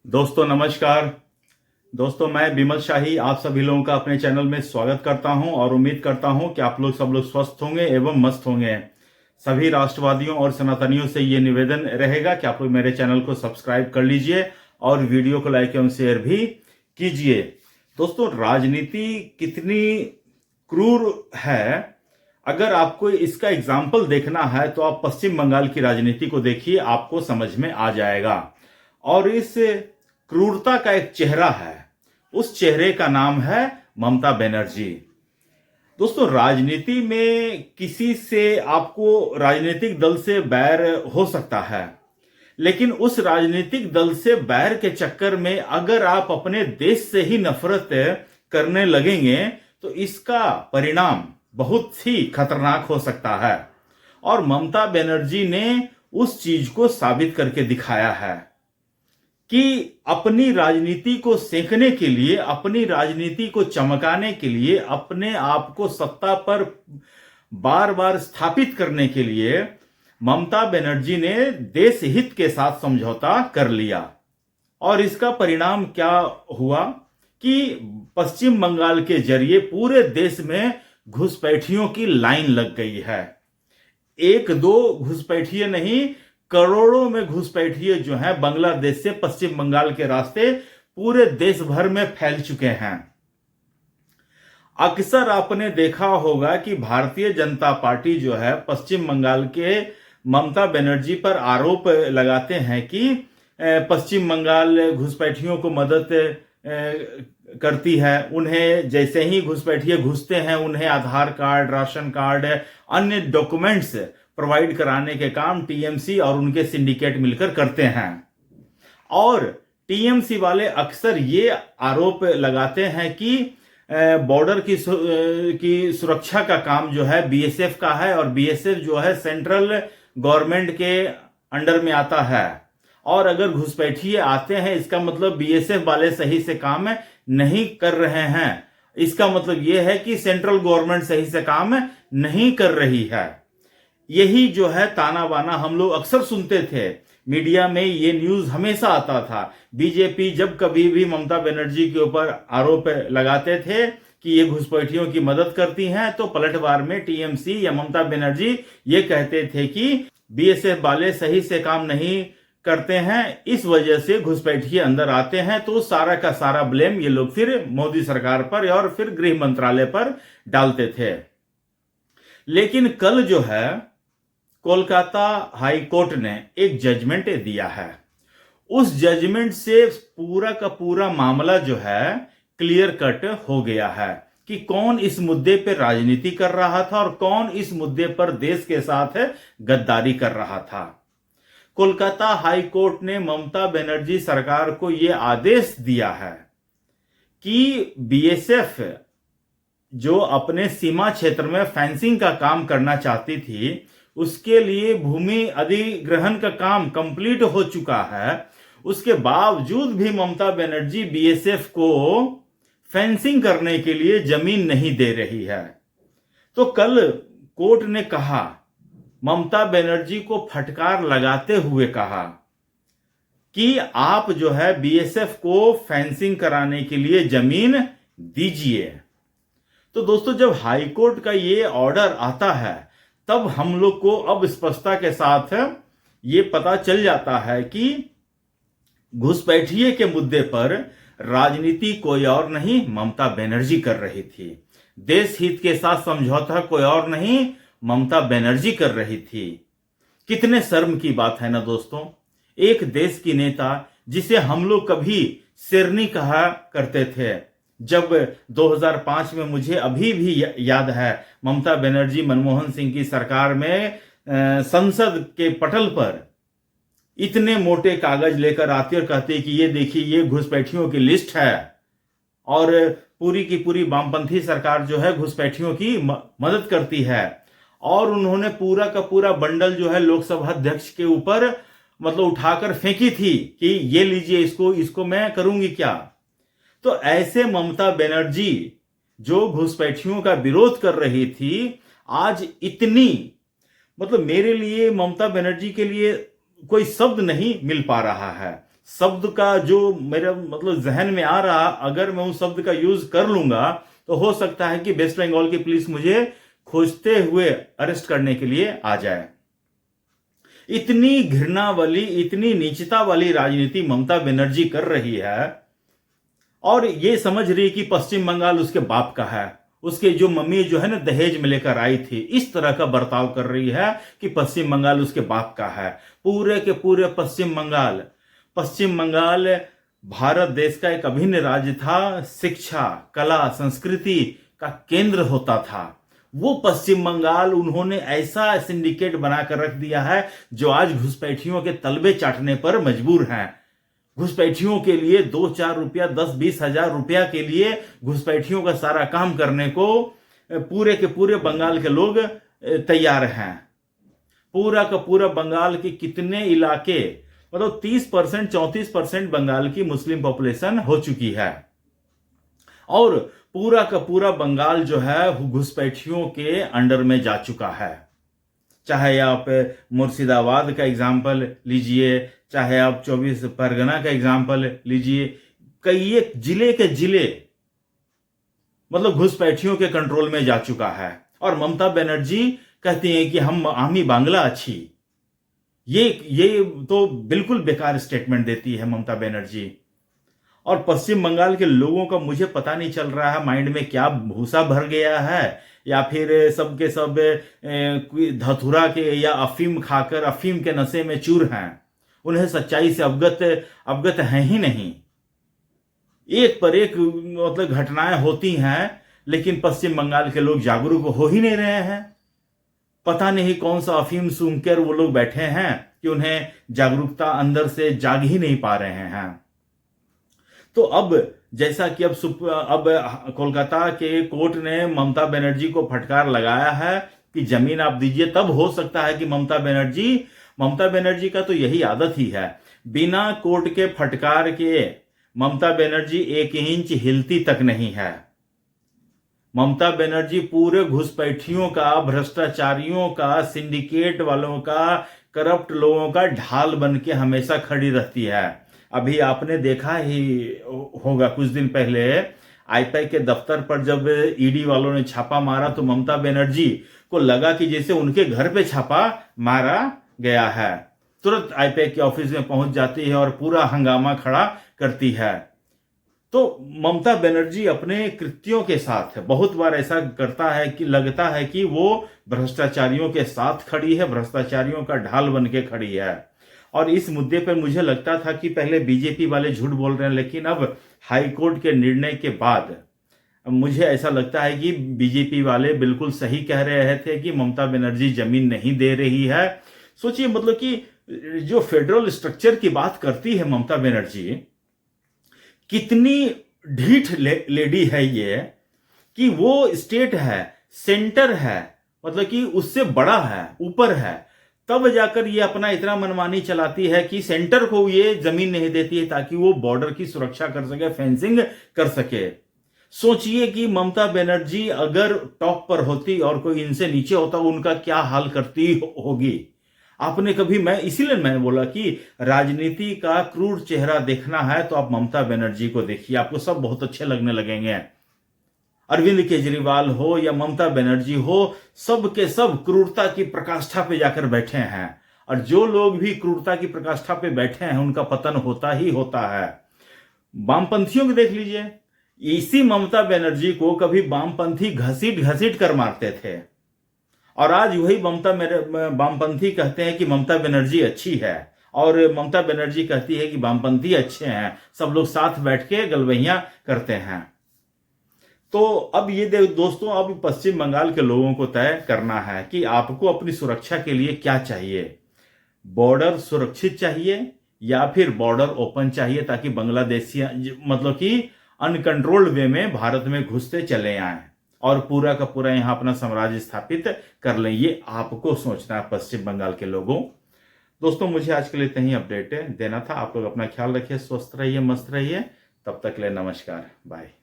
दोस्तों नमस्कार। दोस्तों मैं विमल शाही आप सभी लोगों का अपने चैनल में स्वागत करता हूं और उम्मीद करता हूं कि आप लोग सब लोग स्वस्थ होंगे एवं मस्त होंगे। सभी राष्ट्रवादियों और सनातनियों से ये निवेदन रहेगा कि आप लोग मेरे चैनल को सब्सक्राइब कर लीजिए और वीडियो को लाइक एवं शेयर भी कीजिए। दोस्तों राजनीति कितनी क्रूर है, अगर आपको इसका एग्जाम्पल देखना है तो आप पश्चिम बंगाल की राजनीति को देखिए, आपको समझ में आ जाएगा। और इस क्रूरता का एक चेहरा है, उस चेहरे का नाम है ममता बनर्जी। दोस्तों राजनीति में किसी से आपको राजनीतिक दल से बैर हो सकता है, लेकिन उस राजनीतिक दल से बैर के चक्कर में अगर आप अपने देश से ही नफरत करने लगेंगे तो इसका परिणाम बहुत ही खतरनाक हो सकता है। और ममता बनर्जी ने उस चीज को साबित करके दिखाया है कि अपनी राजनीति को सेंकने के लिए, अपनी राजनीति को चमकाने के लिए, अपने आप को सत्ता पर बार बार स्थापित करने के लिए ममता बनर्जी ने देश हित के साथ समझौता कर लिया। और इसका परिणाम क्या हुआ कि पश्चिम बंगाल के जरिए पूरे देश में घुसपैठियों की लाइन लग गई है। एक दो घुसपैठिए नहीं, करोड़ों में घुसपैठिए जो हैं बांग्लादेश से पश्चिम बंगाल के रास्ते पूरे देश भर में फैल चुके हैं। अक्सर आपने देखा होगा कि भारतीय जनता पार्टी जो है पश्चिम बंगाल के ममता बनर्जी पर आरोप लगाते हैं कि पश्चिम बंगाल घुसपैठियों को मदद करती है। उन्हें जैसे ही घुसपैठिए घुसते हैं उन्हें आधार कार्ड, राशन कार्ड, अन्य डॉक्यूमेंट्स प्रोवाइड कराने के काम टीएमसी और उनके सिंडिकेट मिलकर करते हैं। और टीएमसी वाले अक्सर ये आरोप लगाते हैं कि बॉर्डर की सुरक्षा का काम जो है बीएसएफ का है और बीएसएफ जो है सेंट्रल गवर्नमेंट के अंडर में आता है। और अगर घुसपैठिए आते हैं इसका मतलब बीएसएफ वाले सही से काम नहीं कर रहे हैं, इसका मतलब यह है कि सेंट्रल गवर्नमेंट सही से काम नहीं कर रही है। यही जो है ताना बाना हम लोग अक्सर सुनते थे, मीडिया में ये न्यूज हमेशा आता था। बीजेपी जब कभी भी ममता बनर्जी के ऊपर आरोप लगाते थे कि ये घुसपैठियों की मदद करती हैं तो पलटवार में टीएमसी या ममता बनर्जी ये कहते थे कि बीएसएफ वाले सही से काम नहीं करते हैं, इस वजह से घुसपैठिए अंदर आते हैं। तो सारा का सारा ब्लेम ये लोग फिर मोदी सरकार पर और फिर गृह मंत्रालय पर डालते थे। लेकिन कल जो है कोलकाता हाई कोर्ट ने एक जजमेंट दिया है। उस जजमेंट से पूरा का पूरा मामला जो है क्लियर कट हो गया है कि कौन इस मुद्दे पर राजनीति कर रहा था और कौन इस मुद्दे पर देश के साथ गद्दारी कर रहा था। कोलकाता हाई कोर्ट ने ममता बनर्जी सरकार को यह आदेश दिया है कि बीएसएफ जो अपने सीमा क्षेत्र में फेंसिंग का काम करना चाहती थी, उसके लिए भूमि अधिग्रहण का काम कंप्लीट हो चुका है। उसके बावजूद भी ममता बनर्जी बीएसएफ को फेंसिंग करने के लिए जमीन नहीं दे रही है। तो कल कोर्ट ने कहा, ममता बनर्जी को फटकार लगाते हुए कहा कि आप जो है बीएसएफ को फेंसिंग कराने के लिए जमीन दीजिए। तो दोस्तों जब हाई कोर्ट का ये ऑर्डर आता है तब हम लोग को अब स्पष्टता के साथ ये पता चल जाता है कि घुसपैठिए के मुद्दे पर राजनीति कोई और नहीं ममता बनर्जी कर रही थी। देश हित के साथ समझौता कोई और नहीं ममता बनर्जी कर रही थी। कितने शर्म की बात है ना दोस्तों, एक देश की नेता जिसे हम लोग कभी शेरनी कहा करते थे। जब 2005 में मुझे अभी भी याद है, ममता बनर्जी मनमोहन सिंह की सरकार में संसद के पटल पर इतने मोटे कागज लेकर आती और कहती कि ये देखिए ये घुसपैठियों की लिस्ट है। और पूरी की पूरी वामपंथी सरकार जो है घुसपैठियों की मदद करती है। और उन्होंने पूरा का पूरा बंडल जो है लोकसभा अध्यक्ष के ऊपर मतलब उठाकर फेंकी थी कि ये लीजिए, इसको मैं करूंगी क्या। तो ऐसे ममता बनर्जी जो घुसपैठियों का विरोध कर रही थी, आज इतनी मेरे लिए ममता बनर्जी के लिए कोई शब्द नहीं मिल पा रहा है। शब्द का जो मेरे मतलब जहन में आ रहा, अगर मैं उस शब्द का यूज कर लूंगा तो हो सकता है कि वेस्ट बंगाल की पुलिस मुझे खोजते हुए अरेस्ट करने के लिए आ जाए। इतनी घृणा वाली, इतनी नीचता वाली राजनीति ममता बनर्जी कर रही है और ये समझ रही कि पश्चिम बंगाल उसके बाप का है। उसके जो मम्मी जो है ना दहेज में लेकर आई थी, इस तरह का बर्ताव कर रही है कि पश्चिम बंगाल उसके बाप का है। पूरे के पूरे पश्चिम बंगाल भारत देश का एक अभिन्न राज्य था, शिक्षा, कला, संस्कृति का केंद्र होता था। वो पश्चिम बंगाल उन्होंने ऐसा सिंडिकेट बनाकर रख दिया है जो आज घुसपैठियों के तलबे चाटने पर मजबूर हैं। घुसपैठियों के लिए 2-4 रुपया, 10-20 हजार रुपया के लिए घुसपैठियों का सारा काम करने को पूरे के पूरे बंगाल के लोग तैयार हैं। पूरा का पूरा बंगाल के कितने इलाके, मतलब 30%, 34% बंगाल की मुस्लिम पॉपुलेशन हो चुकी है और पूरा का पूरा बंगाल जो है घुसपैठियों के अंडर में जा चुका है। चाहे आप मुर्शिदाबाद का एग्जाम्पल लीजिए, चाहे आप 24 परगना का एग्जाम्पल लीजिए, कई एक जिले के जिले मतलब घुसपैठियों के कंट्रोल में जा चुका है। और ममता बनर्जी कहती हैं कि हम ही बांग्ला अच्छी। ये तो बिल्कुल बेकार स्टेटमेंट देती है ममता बनर्जी। और पश्चिम बंगाल के लोगों का मुझे पता नहीं चल रहा है माइंड में क्या भूसा भर गया है, या फिर सबके सब धतूरा के या अफीम खाकर अफीम के नशे में चूर हैं। उन्हें सच्चाई से अवगत हैं ही नहीं। एक पर एक मतलब घटनाएं होती हैं, लेकिन पश्चिम बंगाल के लोग जागरूक हो ही नहीं रहे हैं। पता नहीं कौन सा अफीम सूंघकर वो लोग बैठे हैं कि उन्हें जागरूकता अंदर से जाग ही नहीं पा रहे हैं। तो अब जैसा कि अब कोलकाता के कोर्ट ने ममता बनर्जी को फटकार लगाया है कि जमीन आप दीजिए, तब हो सकता है कि ममता बनर्जी का तो यही आदत ही है, बिना कोर्ट के फटकार के ममता बनर्जी 1 इंच हिलती तक नहीं है। ममता बनर्जी पूरे घुसपैठियों का, भ्रष्टाचारियों का, सिंडिकेट वालों का, करप्ट लोगों का ढाल बन के हमेशा खड़ी रहती है। अभी आपने देखा ही होगा कुछ दिन पहले आईपीआई के दफ्तर पर जब ईडी वालों ने छापा मारा तो ममता बनर्जी को लगा कि जैसे उनके घर पे छापा मारा गया है। तुरंत आईपीआई के ऑफिस में पहुंच जाती है और पूरा हंगामा खड़ा करती है। तो ममता बनर्जी अपने कृत्यों के साथ बहुत बार ऐसा करता है कि लगता है कि वो भ्रष्टाचारियों के साथ खड़ी है, भ्रष्टाचारियों का ढाल बन के खड़ी है। और इस मुद्दे पर मुझे लगता था कि पहले बीजेपी वाले झूठ बोल रहे हैं, लेकिन अब हाईकोर्ट के निर्णय के बाद मुझे ऐसा लगता है कि बीजेपी वाले बिल्कुल सही कह रहे थे कि ममता बनर्जी जमीन नहीं दे रही है। सोचिए, मतलब कि जो फेडरल स्ट्रक्चर की बात करती है ममता बनर्जी, कितनी ढीठ लेडी है ये कि वो स्टेट है, सेंटर है, मतलब कि उससे बड़ा है, ऊपर है, तब जाकर ये अपना इतना मनमानी चलाती है कि सेंटर को ये जमीन नहीं देती है ताकि वो बॉर्डर की सुरक्षा कर सके, फेंसिंग कर सके। सोचिए कि ममता बनर्जी अगर टॉप पर होती और कोई इनसे नीचे होता, उनका क्या हाल करती होगी। आपने कभी, इसीलिए मैंने बोला कि राजनीति का क्रूर चेहरा देखना है तो आप ममता बनर्जी को देखिए, आपको सब बहुत अच्छे लगने लगेंगे। अरविंद केजरीवाल हो या ममता बनर्जी हो, सब के सब क्रूरता की प्रकाष्ठा पे जाकर बैठे हैं, और जो लोग भी क्रूरता की प्रकाष्ठा पे बैठे हैं उनका पतन होता ही होता है। वामपंथियों को देख लीजिए, इसी ममता बनर्जी को कभी वामपंथी घसीट कर मारते थे, और आज वही वामपंथी कहते हैं कि ममता बनर्जी अच्छी है, और ममता बनर्जी कहती है कि वामपंथी अच्छे हैं, सब लोग साथ बैठ के गलबैयां करते हैं। तो अब ये दोस्तों, अब पश्चिम बंगाल के लोगों को तय करना है कि आपको अपनी सुरक्षा के लिए क्या चाहिए। बॉर्डर सुरक्षित चाहिए या फिर बॉर्डर ओपन चाहिए ताकि बांग्लादेशी मतलब कि अनकंट्रोल्ड वे में भारत में घुसते चले आए और पूरा का पूरा यहां अपना साम्राज्य स्थापित कर लें। ये आपको सोचना है पश्चिम बंगाल के लोगों। दोस्तों, मुझे आज के लिए इतना ही अपडेट देना था। आप लोग अपना ख्याल रखिए, स्वस्थ रहिए, मस्त रहिए। तब तक ले नमस्कार, बाय।